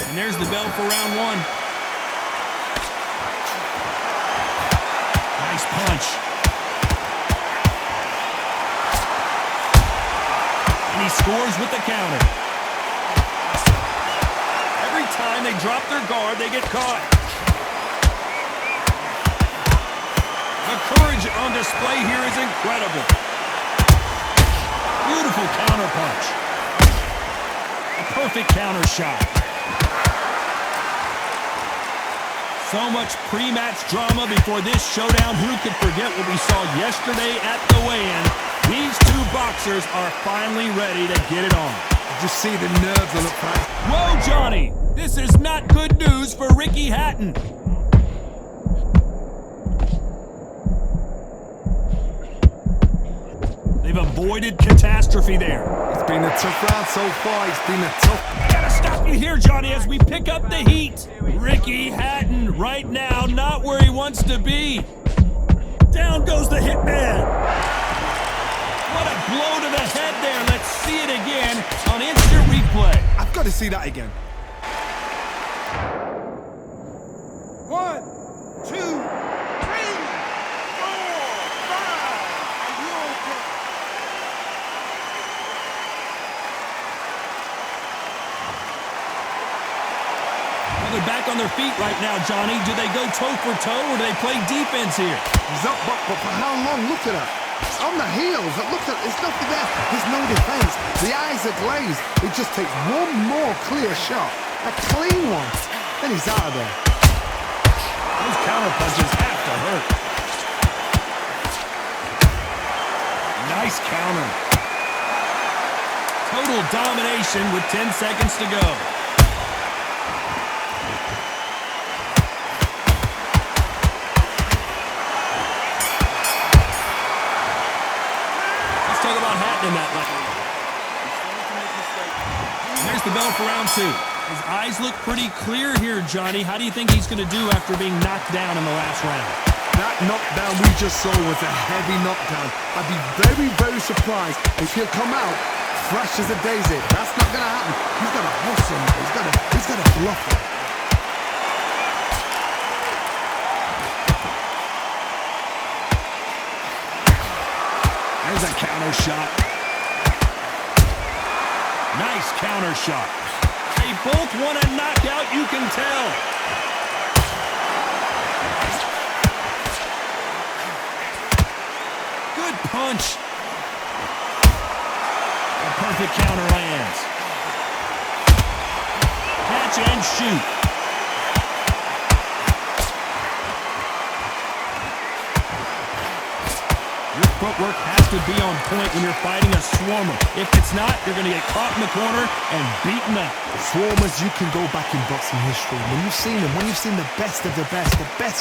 And there's the bell for round one. Nice punch. And he scores with the counter. Every time they drop their guard, they get caught. The courage on display here is incredible. Beautiful counter punch. A perfect counter shot. So much pre-match drama before this showdown. Who could forget what we saw yesterday at the weigh-in? These two boxers are finally ready to get it on. Just see the nerves on the fight. Whoa, Johnny! This is not good news for Ricky Hatton. They've avoided catastrophe there. It's been a tough round so far. It's been a tough... Gotta stop you here, Johnny, as we pick up the heat. Ricky Hatton right now not where he wants to be. Down goes the hitman. What a blow to the head there. Let's see it again on instant replay. I've got to see that again. 1, 2, 3, 4, 5. Are you okay? Well, they're back on their feet right now, Johnny. Do they go toe for toe or do they play defense here? He's up, but for how long? Look at that. It's on the heels. Look at, there's nothing there. There's no defense. The eyes are glazed. It just takes one more clear shot. A clean one. Then he's out of there. Those counter punches have to hurt. Nice counter. Total domination with 10 seconds to go. Let's talk about Hatton in that line. There's the bell for round two. His eyes look pretty clear here, Johnny. How do you think he's going to do after being knocked down in the last round? That knockdown we just saw was a heavy knockdown. I'd be very, very surprised if he'll come out fresh as a daisy. That's not going to happen. He's got to hustle him. He's got to bluff him. There's a counter shot. Nice counter shot. They both want a knockout, you can tell. Good punch. A perfect counter lands. Catch and shoot. Your footwork has to be on point when you're fighting a swarmer. If it's not, you're going to get caught in the corner and beaten up. Swarmers, you can go back in boxing history. When you've seen them, when you've seen the best of the best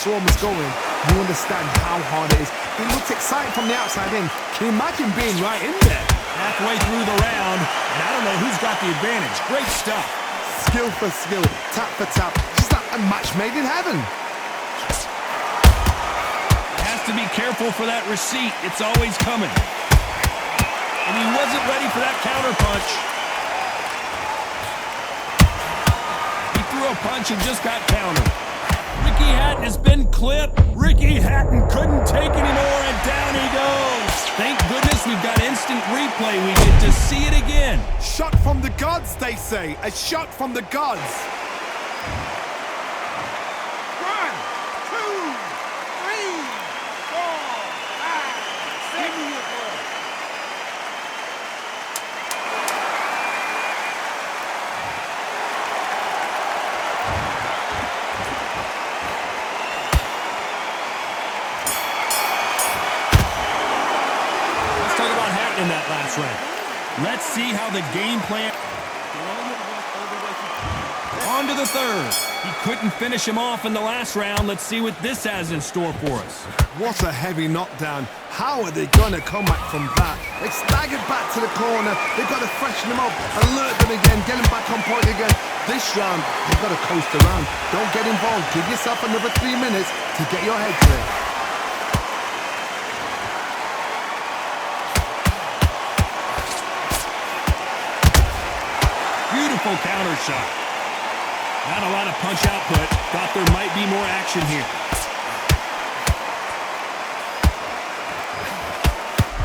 swarmers going, you understand how hard it is. It looks exciting from the outside in. Can you imagine being right in there? Halfway through the round, and I don't know who's got the advantage. Great stuff. Skill for skill, tap for tap. Just like a match made in heaven. Has to be careful for that receipt. It's always coming. And he wasn't ready for that counter punch. He threw a punch and just got countered. Ricky Hatton has been clipped. Ricky Hatton couldn't take anymore, and down he goes. Thank goodness we've got instant replay. We get to see it again. Shot from the gods, they say. A shot from the gods. 1, 2, 3, 4, 5, 6. Give me your ball. Let's talk about Hatton in that last round. Let's see how the game plan... On to the third. He couldn't finish him off in the last round. Let's see what this has in store for us. What a heavy knockdown. How are they going to come back from that? They staggered back to the corner. They've got to freshen them up, alert them again, get them back on point again. This round, they've got to coast around. Don't get involved. Give yourself another 3 minutes to get your head clear. Beautiful counter shot. Not a lot of punch output. Thought there might be more action here.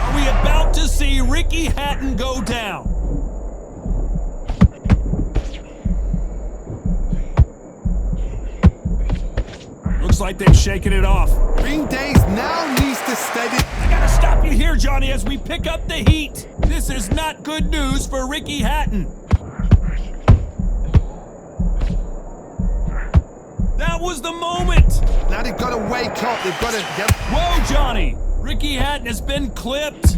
Are we about to see Ricky Hatton go down? Looks like they've shaken it off. Green Days now needs to steady. I gotta stop you here, Johnny, as we pick up the heat. This is not good news for Ricky Hatton. That was the moment. Now they've got to wake up. They've got to get... Whoa, Johnny. Ricky Hatton has been clipped.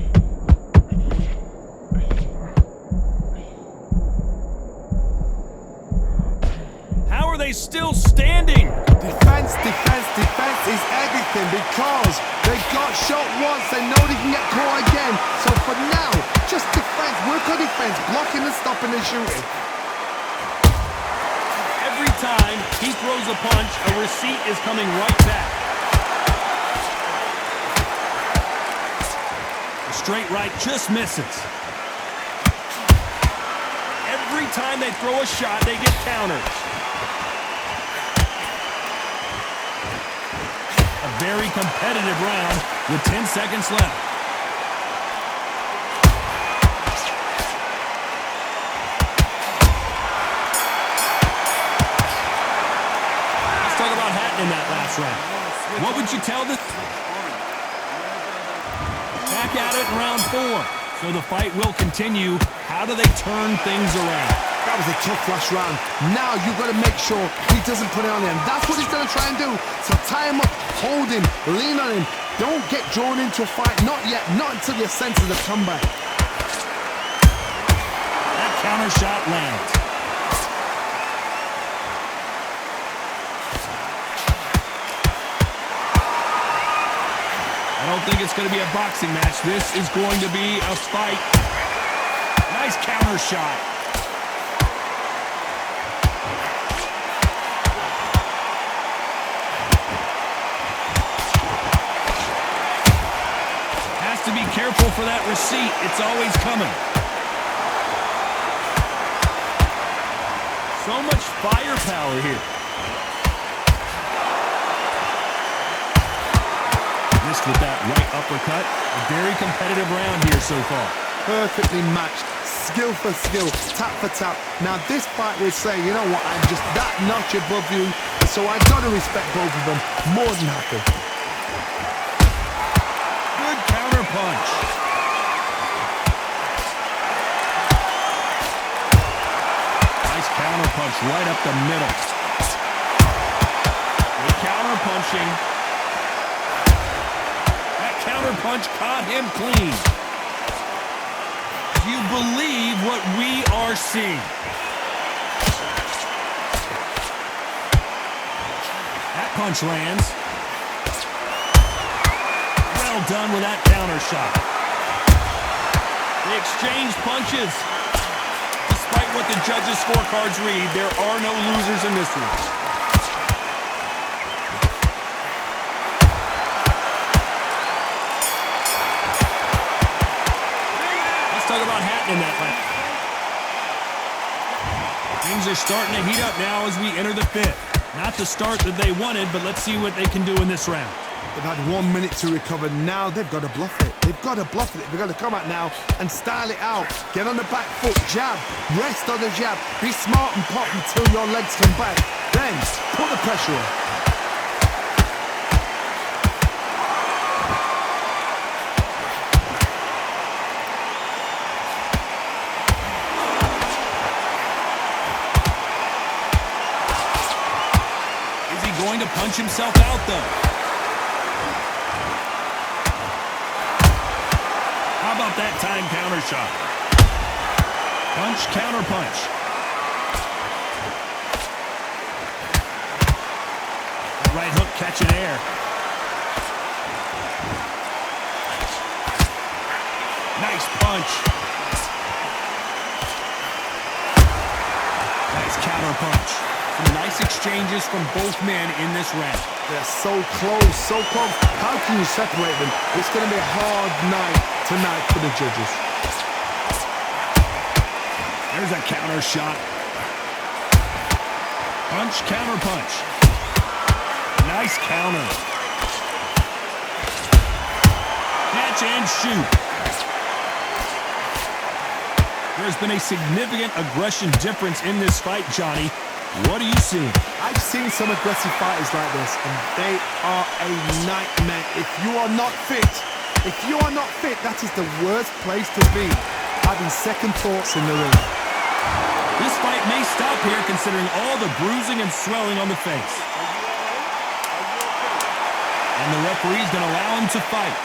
How are they still standing? Defense is everything because they got shot once. They know they can get caught again. So for now, just defense. Work on defense. Blocking and stopping and shooting. Every time he throws a punch, a receipt is coming right back. The straight right just misses. Every time they throw a shot, they get counters. A very competitive round with 10 seconds left. In that last round. What would you tell this? Back at it in round 4. So the fight will continue. How do they turn things around? That was a tough last round. Now you've got to make sure he doesn't put it on him. That's what he's going to try and do. So tie him up, hold him, lean on him. Don't get drawn into a fight. Not yet. Not until your senses have come back. That counter shot lands. I don't think it's going to be a boxing match. This is going to be a fight. Nice counter shot. Has to be careful for that receipt. It's always coming. So much firepower here. Missed with that right uppercut. A very competitive round here so far. Perfectly matched. Skill for skill. Tap for tap. Now this fight will say, you know what, I'm just that notch above you. So I've got to respect both of them. More than happy. Good counter punch. Nice counter punch right up the middle. Good counter punching. Counter punch caught him clean. Do you believe what we are seeing? That punch lands. Well done with that counter shot. They exchange punches. Despite what the judges' scorecards read, there are no losers in this one. In that fight. Things are starting to heat up now as we enter the 5th. Not the start that they wanted, but let's see what they can do in this round. They've had 1 minute to recover. Now they've got to bluff it. They've got to bluff it. They've got to come out now and style it out. Get on the back foot, jab, rest on the jab. Be smart and pop until your legs come back. Then put the pressure on. Going to punch himself out, though. How about that time counter shot? Punch, counter punch. Right hook catching air. Nice punch. Nice counter punch. Some nice exchanges from both men in this round. They're so close, so close. How can you separate them? It's going to be a hard night tonight for the judges. There's a counter shot. Punch, counter punch. Nice counter. Catch and shoot. There's been a significant aggression difference in this fight, Johnny. What are you seeing? I've seen some aggressive fighters like this, and they are a nightmare. If you are not fit, that is the worst place to be, having second thoughts in the ring. This fight may stop here considering all the bruising and swelling on the face. And the referee's going to allow him to fight.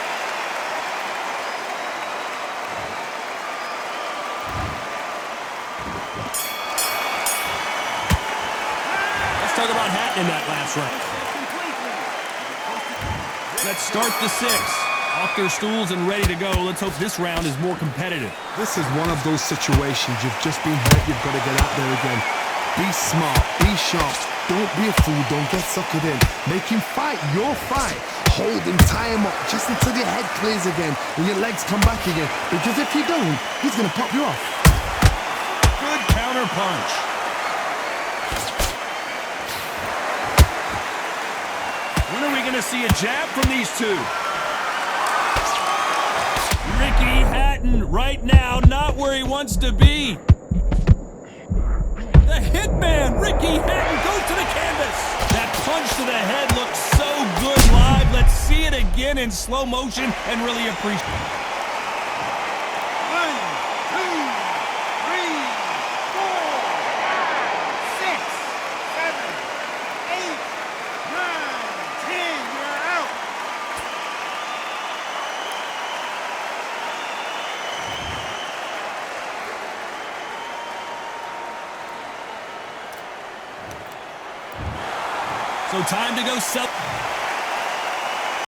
Let's talk about Hatton in that last round. Let's start the sixth. Off their stools and ready to go. Let's hope this round is more competitive. This is one of those situations. You've just been hurt. You've got to get out there again. Be smart. Be sharp. Don't be a fool. Don't get suckered in. Make him fight your fight. Hold him. Tie him up just until your head clears again and your legs come back again. Because if you don't, he's going to pop you off. Good counter punch. When are we going to see a jab from these two? Ricky Hatton right now, not where he wants to be. The hitman, Ricky Hatton, goes to the canvas. That punch to the head looks so good live. Let's see it again in slow motion and really appreciate it. 1, 2, 3, 4, 6, 7, 8, 9, 10. You're out. So time to go sell.